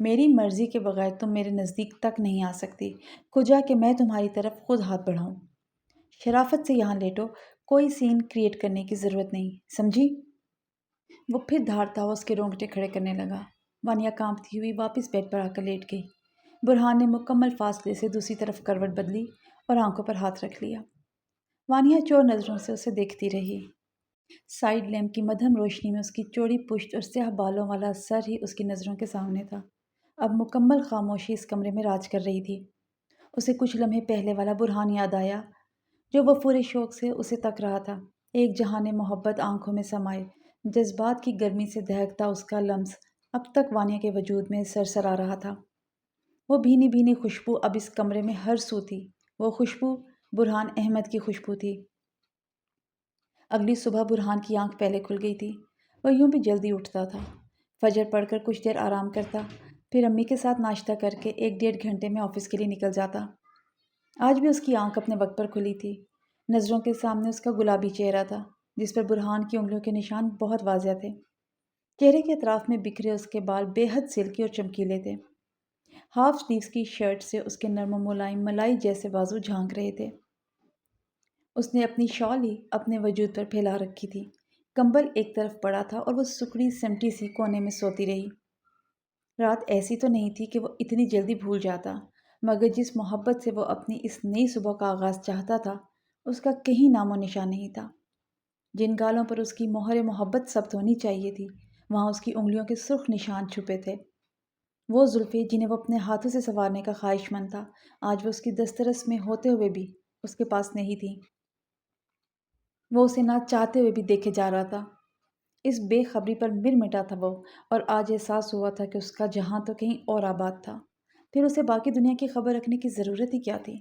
میری مرضی کے بغیر تم میرے نزدیک تک نہیں آ سکتی، کجا کہ میں تمہاری طرف خود ہاتھ بڑھاؤں۔ شرافت سے یہاں لیٹو، کوئی سین کریٹ کرنے کی ضرورت نہیں، سمجھی؟ وہ پھر دھاڑتا ہوا اس کے رونگٹے کھڑے کرنے لگا۔ وانیا کانپتی ہوئی واپس بیڈ پر آ کر لیٹ گئی۔ برہان نے مکمل فاصلے سے دوسری طرف کروٹ بدلی اور آنکھوں پر ہاتھ رکھ لیا۔ وانیا چور نظروں سے اسے دیکھتی رہی۔ سائیڈ لیمپ کی مدھم روشنی میں اس کی چوڑی پشت اور سیاہ بالوں والا سر ہی اس کی نظروں کے سامنے تھا۔ اب مکمل خاموشی اس کمرے میں راج کر رہی تھی۔ اسے کچھ لمحے پہلے والا برہان یاد آیا، جو وہ پورے شوق سے اسے تک رہا تھا۔ ایک جہان محبت آنکھوں میں سمائے، جذبات کی گرمی سے دہکتا اس کا لمس اب تک وانیا کے وجود میں سرسر آ رہا تھا۔ وہ بھینی بھینی خوشبو اب اس کمرے میں ہر سو تھی۔ وہ خوشبو برہان احمد کی خوشبو تھی۔ اگلی صبح برہان کی آنکھ پہلے کھل گئی تھی۔ وہ یوں بھی جلدی اٹھتا تھا، فجر پڑھ کر کچھ دیر آرام کرتا، پھر امی کے ساتھ ناشتہ کر کے 1 ڈیڑھ گھنٹے میں آفس کے لیے نکل جاتا۔ آج بھی اس کی آنکھ اپنے وقت پر کھلی تھی۔ نظروں کے سامنے اس کا گلابی چہرہ تھا، جس پر برہان کی انگلیوں کے نشان بہت واضح تھے۔ چہرے کے اطراف میں بکھرے اس کے بال بے حد سلکی اور چمکیلے تھے۔ ہاف سلیوز کی شرٹ سے اس کے نرم و ملائم ملائی جیسے بازو جھانک رہے تھے۔ اس نے اپنی شال ہی اپنے وجود پر پھیلا رکھی تھی۔ کمبل ایک طرف پڑا تھا اور وہ سکڑی سمٹی سی کونے میں سوتی رہی۔ رات ایسی تو نہیں تھی کہ وہ اتنی جلدی بھول جاتا، مگر جس محبت سے وہ اپنی اس نئی صبح کا آغاز چاہتا تھا، اس کا کہیں نام و نشان نہیں تھا۔ جن گالوں پر اس کی مہر محبت ثبت ہونی چاہیے تھی، وہاں اس کی انگلیوں کے سرخ نشان چھپے تھے۔ وہ زلفیں جنہیں وہ اپنے ہاتھوں سے سنوارنے کا خواہش مند تھا، آج وہ اس کی دسترس میں ہوتے ہوئے بھی اس کے پاس نہیں تھیں۔ وہ اسے نہ چاہتے ہوئے بھی دیکھے جا رہا تھا۔ اس بے خبری پر مر مٹا تھا وہ، اور آج احساس ہوا تھا کہ اس کا جہاں تو کہیں اور آباد تھا، پھر اسے باقی دنیا کی خبر رکھنے کی ضرورت ہی کیا تھی؟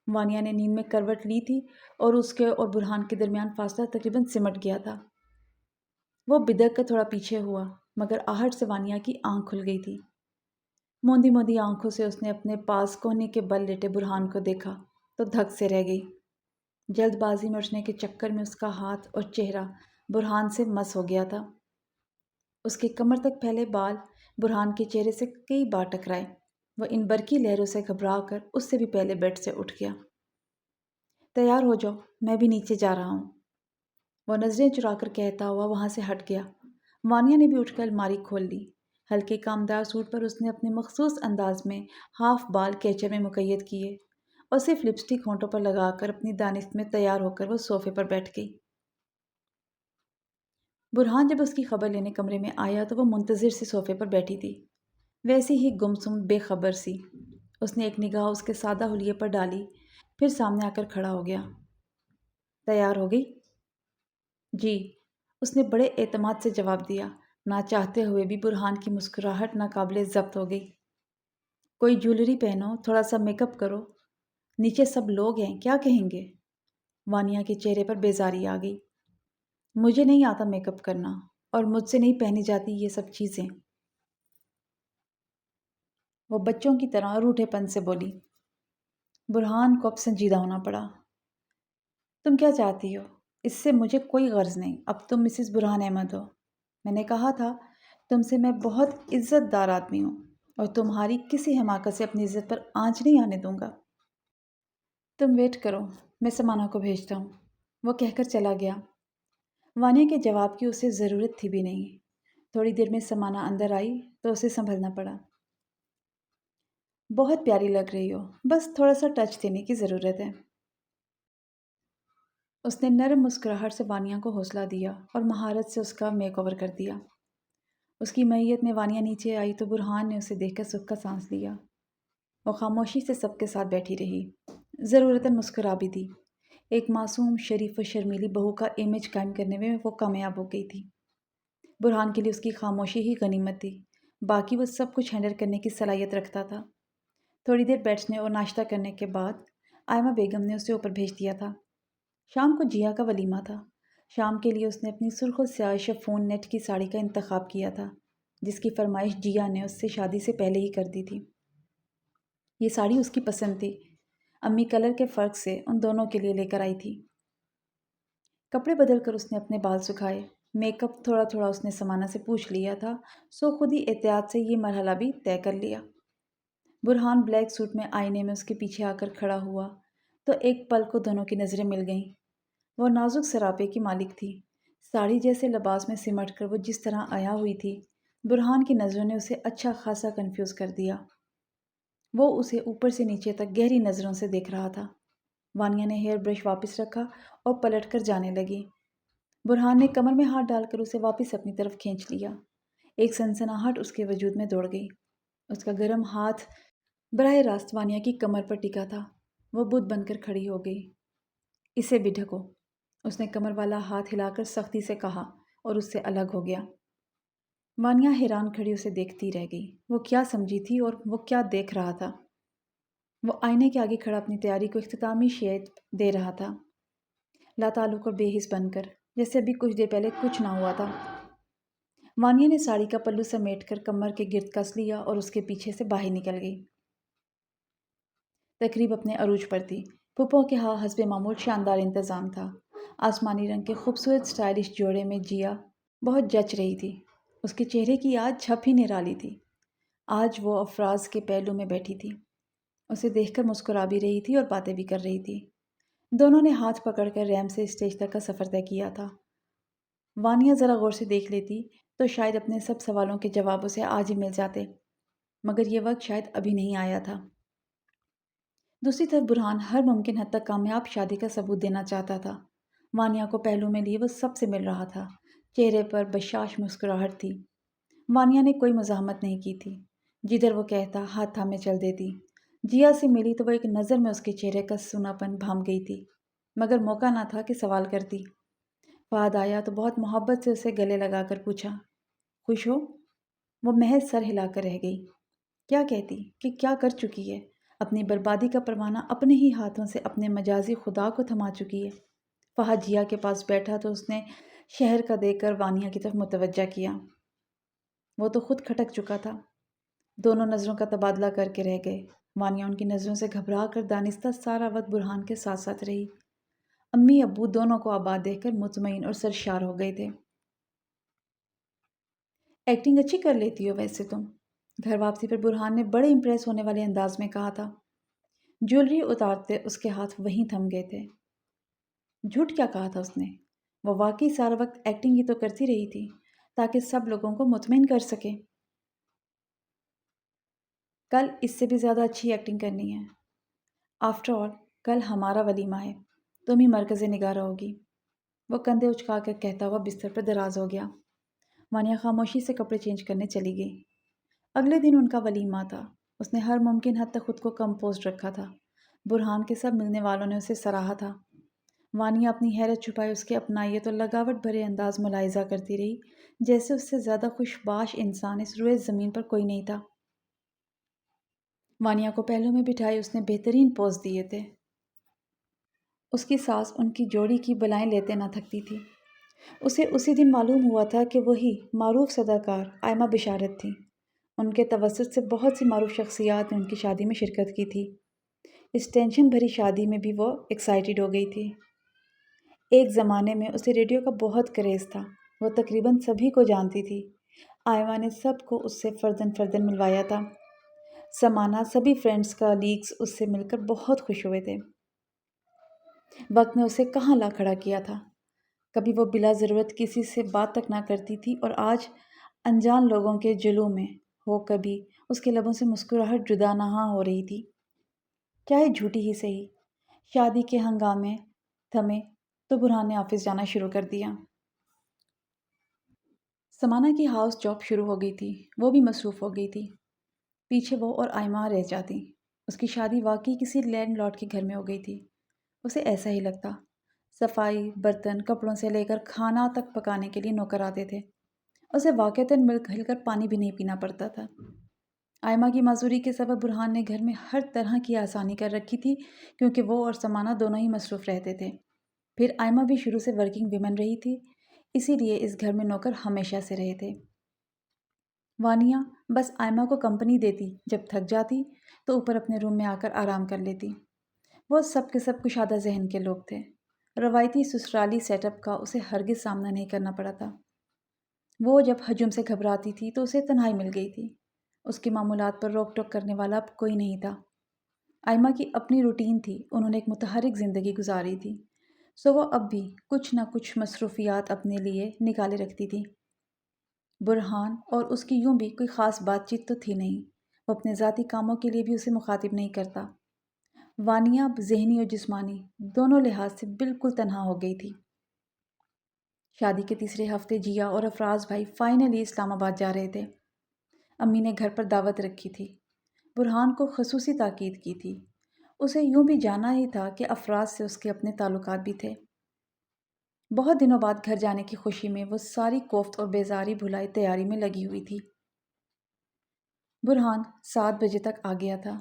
وانیا نے نیند میں کروٹ لی تھی اور اس کے اور برہان کے درمیان فاصلہ تقریباً سمٹ گیا تھا۔ وہ بدک کر تھوڑا پیچھے ہوا، مگر آہٹ سے وانیا کی آنکھ کھل گئی تھی۔ موندی موندی آنکھوں سے اس نے اپنے پاس کوہنی کے بل لیٹے برہان کو دیکھا تو دھک سے رہ گئی۔ جلد بازی میں اٹھنے کے چکر میں اس کا ہاتھ اور چہرہ برہان سے مس ہو گیا تھا۔ اس کے کمر تک پھیلے بال برہان کے چہرے سے کئی بار ٹکرائے۔ وہ ان برقی لہروں سے گھبرا کر اس سے بھی پہلے بیڈ سے اٹھ گیا۔ تیار ہو جاؤ، میں بھی نیچے جا رہا ہوں، وہ نظریں چرا کر کہتا ہوا وہاں سے ہٹ گیا۔ وانیا نے بھی اٹھ کر الماری کھول لی۔ ہلکے کامدار سوٹ پر اس نے اپنے مخصوص انداز میں ہاف بال کیچر میں مقید کیے اور صرف لپسٹک ہونٹوں پر لگا کر اپنی دانست میں تیار ہو کر وہ صوفے پر بیٹھ گئی۔ برہان جب اس کی خبر لینے کمرے میں آیا تو وہ منتظر سی صوفے پر بیٹھی تھی، ویسی ہی گمسم بے خبر سی۔ اس نے ایک نگاہ اس کے سادہ حلیے پر ڈالی، پھر سامنے آ کر کھڑا ہو گیا۔ تیار ہو گئی؟ جی، اس نے بڑے اعتماد سے جواب دیا۔ نہ چاہتے ہوئے بھی برہان کی مسکراہٹ ناقابل ضبط ہو گئی۔ کوئی جیولری پہنو، تھوڑا سا میک اپ کرو، نیچے سب لوگ ہیں، کیا کہیں گے؟ وانیا کے چہرے پر بیزاری آ گئی۔ مجھے نہیں آتا میک اپ کرنا، اور مجھ سے نہیں پہنی جاتی یہ سب چیزیں، وہ بچوں کی طرح روٹھے پن سے بولی۔ برہان کو اب سنجیدہ ہونا پڑا۔ تم کیا چاہتی ہو؟ اس سے مجھے کوئی غرض نہیں، اب تم مسز برہان احمد ہو۔ میں نے کہا تھا تم سے میں بہت عزت دار آدمی ہوں، اور تمہاری کسی حماقت سے اپنی عزت پر آنچ نہیں آنے دوں گا۔ تم ویٹ کرو، میں سمانا کو بھیجتا ہوں، وہ کہہ کر چلا گیا۔ وانیا کے جواب کی اسے ضرورت تھی بھی نہیں۔ تھوڑی دیر میں سمانا اندر آئی تو اسے سنبھلنا پڑا۔ بہت پیاری لگ رہی ہو، بس تھوڑا سا ٹچ دینے کی ضرورت ہے۔ اس نے نرم مسکراہٹ سے وانیا کو حوصلہ دیا اور مہارت سے اس کا میک اوور کر دیا۔ اس کی معیت میں وانیا نیچے آئی تو برہان نے اسے دیکھ کر سکھ کا سانس لیا۔ وہ خاموشی سے سب کے ساتھ بیٹھی رہی، ضرورتاً مسکرا بھی دی۔ ایک معصوم، شریف و شرمیلی بہو کا امیج قائم کرنے میں وہ کامیاب ہو گئی تھی۔ برہان کے لیے اس کی خاموشی ہی غنیمت تھی، باقی وہ سب کچھ ہینڈل کرنے کی صلاحیت رکھتا تھا۔ تھوڑی دیر بیٹھنے اور ناشتہ کرنے کے بعد آئمہ بیگم نے اسے اوپر بھیج دیا تھا۔ شام کو جیا کا ولیمہ تھا۔ شام کے لیے اس نے اپنی سرخ و سیاہ شفون نیٹ کی ساڑی کا انتخاب کیا تھا، جس کی فرمائش جیا نے اس سے شادی سے پہلے ہی کر دی تھی۔ یہ ساڑی اس کی پسند تھی، امی کلر کے فرق سے ان دونوں کے لیے لے کر آئی تھی۔ کپڑے بدل کر اس نے اپنے بال سکھائے، میک اپ تھوڑا تھوڑا اس نے سمانہ سے پوچھ لیا تھا، سو خود ہی احتیاط سے یہ مرحلہ بھی طے کر لیا۔ برہان بلیک سوٹ میں آئینے میں اس کے پیچھے آ کر کھڑا ہوا تو ایک پل کو دونوں کی نظریں مل گئیں۔ وہ نازک سراپے کی مالک تھی، ساڑی جیسے لباس میں سمٹ کر وہ جس طرح آیا ہوئی تھی، برہان کی نظروں نے اسے اچھا خاصا کنفیوز کر دیا۔ وہ اسے اوپر سے نیچے تک گہری نظروں سے دیکھ رہا تھا۔ وانیہ نے ہیئر برش واپس رکھا اور پلٹ کر جانے لگی۔ برہان نے کمر میں ہاتھ ڈال کر اسے واپس اپنی طرف کھینچ لیا۔ ایک سنسناہٹ اس کے وجود میں دوڑ گئی۔ اس کا گرم ہاتھ براہ راست وانیہ کی کمر پر ٹکا تھا۔ وہ بت بن کر کھڑی ہو گئی۔ اسے بھی ڈھکو، اس نے کمر والا ہاتھ ہلا کر سختی سے کہا اور اس سے الگ ہو گیا۔ وانیہ حیران کھڑی اسے دیکھتی رہ گئی۔ وہ کیا سمجھی تھی اور وہ کیا دیکھ رہا تھا؟ وہ آئینے کے آگے کھڑا اپنی تیاری کو اختتامی شیپ دے رہا تھا، لاتعلق اور بے حس بن کر، جیسے ابھی کچھ دیر پہلے کچھ نہ ہوا تھا۔ وانیہ نے ساڑی کا پلو سمیٹ کر کمر کے گرد کس لیا اور اس کے پیچھے سے باہر نکل گئی۔ تقریب اپنے عروج پر تھی۔ پھپھو کے ہاں حسب معمول شاندار انتظام تھا۔ آسمانی رنگ کے خوبصورت اسٹائلش جوڑے میں جیا بہت جچ رہی تھی۔ اس کے چہرے کی آج جھپ ہی نرالی تھی۔ آج وہ افراز کے پہلو میں بیٹھی تھی، اسے دیکھ کر مسکرا بھی رہی تھی اور باتیں بھی کر رہی تھی۔ دونوں نے ہاتھ پکڑ کر ریمپ سے اسٹیج تک کا سفر طے کیا تھا۔ وانیہ ذرا غور سے دیکھ لیتی تو شاید اپنے سب سوالوں کے جواب اسے آج ہی مل جاتے، مگر یہ وقت شاید ابھی نہیں آیا تھا۔ دوسری طرف برہان ہر ممکن حد تک کامیاب شادی کا ثبوت دینا چاہتا تھا۔ وانیہ کو پہلو میں لیے وہ سب سے مل رہا تھا، چہرے پر بشاش مسکراہٹ تھی۔ وانیہ نے کوئی مزاحمت نہیں کی تھی، جدھر وہ کہتا ہاتھ تھامے چل دیتی۔ جیا سے ملی تو وہ ایک نظر میں اس کے چہرے کا سوناپن بھام گئی تھی، مگر موقع نہ تھا کہ سوال کرتی۔ فہد آیا تو بہت محبت سے اسے گلے لگا کر پوچھا، خوش ہو؟ وہ محض سر ہلا کر رہ گئی۔ کیا کہتی کہ کیا کر چکی ہے؟ اپنی بربادی کا پروانہ اپنے ہی ہاتھوں سے اپنے مجازی خدا کو تھما چکی ہے۔ فہد جیا کے پاس بیٹھا تو اس نے شہر کا دیکھ کر وانیہ کی طرف متوجہ کیا۔ وہ تو خود کھٹک چکا تھا۔ دونوں نظروں کا تبادلہ کر کے رہ گئے۔ وانیہ ان کی نظروں سے گھبرا کر دانستہ سارا وقت برہان کے ساتھ ساتھ رہی۔ امی ابو دونوں کو آباد دیکھ کر مطمئن اور سرشار ہو گئے تھے۔ ایکٹنگ اچھی کر لیتی ہو ویسے تم، گھر واپسی پر برہان نے بڑے امپریس ہونے والے انداز میں کہا تھا۔ جیولری اتارتے اس کے ہاتھ وہیں تھم گئے تھے۔ جھوٹ کیا کہا تھا اس نے؟ وہ واقعی سارا وقت ایکٹنگ ہی تو کرتی رہی تھی تاکہ سب لوگوں کو مطمئن کر سکے۔ کل اس سے بھی زیادہ اچھی ایکٹنگ کرنی ہے۔ آفٹر آل کل ہمارا ولیمہ ہے، تم ہی مرکز نگار ہوگی۔ وہ کندھے اچکا کر کہتا ہوا بستر پر دراز ہو گیا۔ وانیہ خاموشی سے کپڑے چینج کرنے چلی گئی۔ اگلے دن ان کا ولیمہ تھا۔ اس نے ہر ممکن حد تک خود کو کمپوزڈ رکھا تھا۔ برہان کے سب ملنے والوں نے اسے سراہا تھا۔ وانیہ اپنی حیرت چھپائے اس کے اپنائیے تو لگاوٹ بھرے انداز ملاحظہ کرتی رہی، جیسے اس سے زیادہ خوش باش انسان اس روئے زمین پر کوئی نہیں تھا۔ وانیہ کو پہلو میں بٹھائے اس نے بہترین پوز دیے تھے۔ اس کی ساس ان کی جوڑی کی بلائیں لیتے نہ تھکتی تھی۔ اسے اسی دن معلوم ہوا تھا کہ وہی معروف صداکار آئمہ بشارت تھیں۔ ان کے توسط سے بہت سی معروف شخصیات نے ان کی شادی میں شرکت کی تھی۔ اس ٹینشن بھری شادی میں بھی وہ ایکسائٹیڈ ہو گئی تھی۔ ایک زمانے میں اسے ریڈیو کا بہت کریز تھا، وہ تقریباً سبھی کو جانتی تھی۔ آئمہ نے سب کو اس سے فرداً فرداً ملوایا تھا۔ سمانہ سبھی فرینڈز کا لیگز اس سے مل کر بہت خوش ہوئے تھے۔ وقت نے اسے کہاں لا کھڑا کیا تھا۔ کبھی وہ بلا ضرورت کسی سے بات تک نہ کرتی تھی اور آج انجان لوگوں کے جلوہ میں ہو کبھی اس کے لبوں سے مسکراہٹ جدا نہ ہو رہی تھی۔ چاہے جھوٹی ہی صحیح۔ شادی کے ہنگامے تھمے تو برہان نے آفس جانا شروع کر دیا۔ سمانہ کی ہاؤس جاب شروع ہو گئی تھی، وہ بھی مصروف ہو گئی تھی۔ پیچھے وہ اور آئمہ رہ جاتی۔ اس کی شادی واقعی کسی لینڈ لارڈ کے گھر میں ہو گئی تھی۔ اسے ایسا ہی لگتا۔ صفائی، برتن، کپڑوں سے لے کر کھانا تک پکانے کے لیے نوکر آتے تھے۔ اسے واقعتاً مل ہل کر پانی بھی نہیں پینا پڑتا تھا۔ آئمہ کی معذوری کے سبب برہان نے گھر میں ہر طرح کی آسانی کر رکھی تھی، کیونکہ وہ اور سمانہ دونوں ہی مصروف رہتے تھے۔ پھر آئمہ بھی شروع سے ورکنگ ویمن رہی تھی، اسی لیے اس گھر میں نوکر ہمیشہ سے رہے تھے۔ وانیہ بس آئمہ کو کمپنی دیتی، جب تھک جاتی تو اوپر اپنے روم میں آ کر آرام کر لیتی۔ وہ سب کے سب کشادہ ذہن کے لوگ تھے۔ روایتی سسرالی سیٹ اپ کا اسے ہرگز سامنا نہیں کرنا پڑا تھا۔ وہ جب ہجوم سے گھبراتی تھی تو اسے تنہائی مل گئی تھی۔ اس کی معمولات پر روک ٹوک کرنے والا اب کوئی نہیں تھا۔ آئمہ کی اپنی روٹین تھی، انہوں نے ایک متحرک زندگی گزاری تھی، سو وہ اب بھی کچھ نہ کچھ مصروفیات اپنے لیے نکالے رکھتی تھی۔ برہان اور اس کی یوں بھی کوئی خاص بات چیت تو تھی نہیں، وہ اپنے ذاتی کاموں کے لیے بھی اسے مخاطب نہیں کرتا۔ وانیہ اب ذہنی اور جسمانی دونوں لحاظ سے بالکل تنہا ہو گئی تھی۔ شادی کے تیسرے ہفتے جیا اور افراز بھائی فائنلی اسلام آباد جا رہے تھے۔ امی نے گھر پر دعوت رکھی تھی، برہان کو خصوصی تاکید کی تھی۔ اسے یوں بھی جانا ہی تھا کہ افراز سے اس کے اپنے تعلقات بھی تھے۔ بہت دنوں بعد گھر جانے کی خوشی میں وہ ساری کوفت اور بیزاری بھلائی تیاری میں لگی ہوئی تھی۔ برہان 7 بجے تک آ گیا تھا۔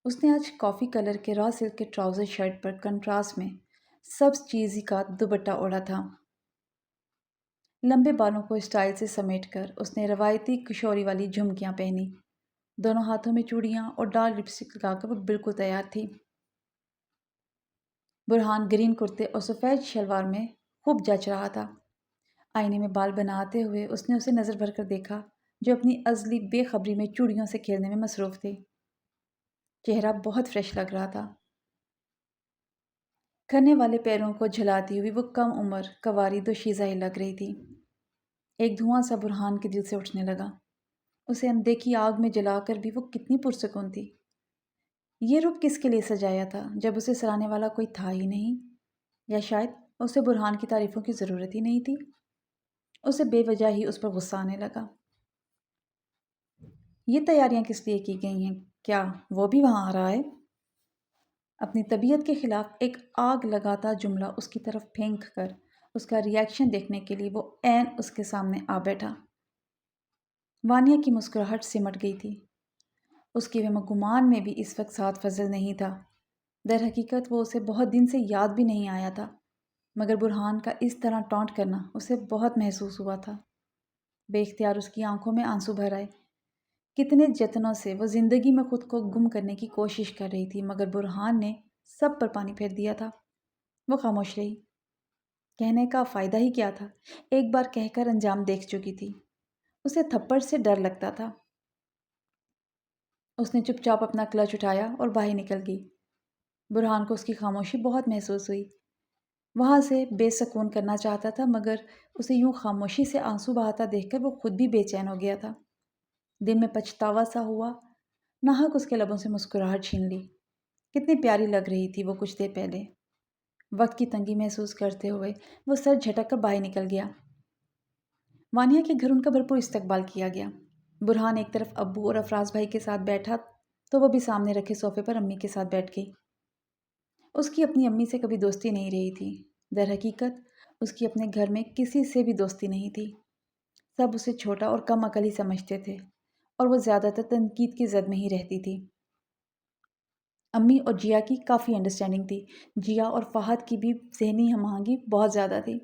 اس نے آج کافی کلر کے را سلک کے ٹراؤزر شرٹ پر کنٹراسٹ میں سبز چیزی کا دوپٹہ اوڑھا تھا۔ لمبے بالوں کو اسٹائل سے سمیٹ کر اس نے روایتی کشوری والی جھمکیاں پہنی، دونوں ہاتھوں میں چوڑیاں اور ڈارک لپسٹک لگا کر وہ بالکل تیار تھی۔ برہان گرین کرتے اور سفید شلوار میں خوب جچ رہا تھا۔ آئینے میں بال بناتے ہوئے اس نے اسے نظر بھر کر دیکھا جو اپنی ازلی بے خبری میں چوڑیوں سے کھیلنے میں مصروف تھی۔ چہرہ بہت فریش لگ رہا تھا۔ کھرنے والے پیروں کو جھلاتی ہوئی وہ کم عمر کنواری دوشیزہ ہی لگ رہی تھی۔ ایک دھواں سا برہان کے دل سے اٹھنے لگا۔ اسے اندیکھی آگ میں جلا کر بھی وہ کتنی پرسکون تھی۔ یہ روپ کس کے لیے سجایا تھا جب اسے سرانے والا کوئی تھا ہی نہیں؟ یا شاید اسے برہان کی تعریفوں کی ضرورت ہی نہیں تھی؟ اسے بے وجہ ہی اس پر غصہ آنے لگا۔ یہ تیاریاں کس لیے کی گئی ہیں؟ کیا وہ بھی وہاں آ رہا ہے؟ اپنی طبیعت کے خلاف ایک آگ لگاتا جملہ اس کی طرف پھینک کر اس کا ری ایکشن دیکھنے کے لیے وہ عین اس کے سامنے آ بیٹھا۔ وانیہ کی مسکراہٹ سمٹ گئی تھی۔ اس کے وہم و گمان میں بھی اس وقت سعد فضل نہیں تھا۔ در حقیقت وہ اسے بہت دن سے یاد بھی نہیں آیا تھا، مگر برہان کا اس طرح ٹونٹ کرنا اسے بہت محسوس ہوا تھا۔ بے اختیار اس کی آنکھوں میں آنسو بھر آئے۔ کتنے جتنوں سے وہ زندگی میں خود کو گم کرنے کی کوشش کر رہی تھی، مگر برہان نے سب پر پانی پھیر دیا تھا۔ وہ خاموش رہی۔ کہنے کا فائدہ ہی کیا تھا؟ ایک بار کہہ کر انجام دیکھ چکی تھی۔ اسے تھپڑ سے ڈر لگتا تھا۔ اس نے چپ چاپ اپنا کلچ اٹھایا اور باہر نکل گئی۔ برہان کو اس کی خاموشی بہت محسوس ہوئی۔ وہاں سے بے سکون کرنا چاہتا تھا، مگر اسے یوں خاموشی سے آنسو بہاتا دیکھ کر وہ خود بھی بے چین ہو گیا تھا۔ دل میں پچھتاوا سا ہوا، ناحق اس کے لبوں سے مسکراہٹ چھین لی۔ کتنی پیاری لگ رہی تھی وہ کچھ دیر پہلے۔ وقت کی تنگی محسوس کرتے ہوئے وہ سر جھٹک کر باہر نکل گیا۔ وانیہ کے گھر ان کا بھرپور استقبال کیا گیا۔ برہان ایک طرف ابو اور افراز بھائی کے ساتھ بیٹھا تو وہ بھی سامنے رکھے صوفے پر امی کے ساتھ بیٹھ گئی۔ اس کی اپنی امی سے کبھی دوستی نہیں رہی تھی۔ در حقیقت اس کی اپنے گھر میں کسی سے بھی دوستی نہیں تھی۔ سب اسے چھوٹا اور کم عقل ہی سمجھتے تھے اور وہ زیادہ تر تنقید کی زد میں ہی رہتی تھی۔ امی اور جیا کی کافی انڈرسٹینڈنگ تھی۔ جیا اور فہد کی بھی ذہنی ہم آہنگی بہت زیادہ تھی۔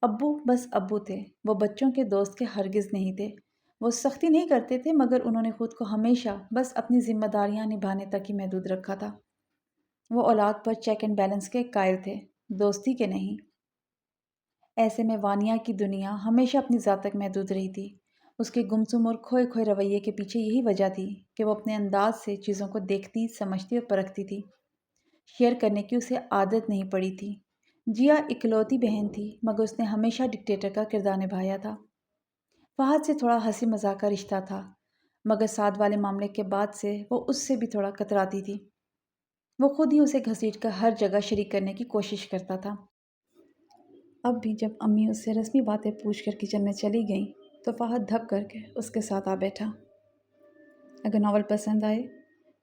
ابو بس ابو تھے، وہ بچوں کے دوست کے ہرگز نہیں تھے۔ وہ سختی نہیں کرتے تھے، مگر انہوں نے خود کو ہمیشہ بس اپنی ذمہ داریاں نبھانے تک ہی محدود رکھا تھا۔ وہ اولاد پر چیک اینڈ بیلنس کے قائل تھے، دوستی کے نہیں۔ ایسے میں وانیہ کی دنیا ہمیشہ اپنی ذات تک محدود رہی تھی۔ اس کے گمسم اور کھوئے کھوئے رویے کے پیچھے یہی وجہ تھی کہ وہ اپنے انداز سے چیزوں کو دیکھتی، سمجھتی اور پرکھتی تھی۔ شیئر کرنے کی اسے عادت نہیں پڑی تھی۔ جیا اکلوتی بہن تھی، مگر اس نے ہمیشہ ڈکٹیٹر کا کردار نبھایا تھا۔ فہد سے تھوڑا ہنسی مذاق کا رشتہ تھا، مگر سعد والے معاملے کے بعد سے وہ اس سے بھی تھوڑا کتراتی تھی۔ وہ خود ہی اسے گھسیٹ کر ہر جگہ شریک کرنے کی کوشش کرتا تھا۔ اب بھی جب امی اس سے رسمی باتیں پوچھ کر کچن میں چلی گئیں تو فہد دھپ کر کے اس کے ساتھ آ بیٹھا۔ اگر ناول پسند آئے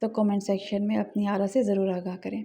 تو کامنٹ سیکشن میں اپنی آرا سے ضرور آگاہ کریں۔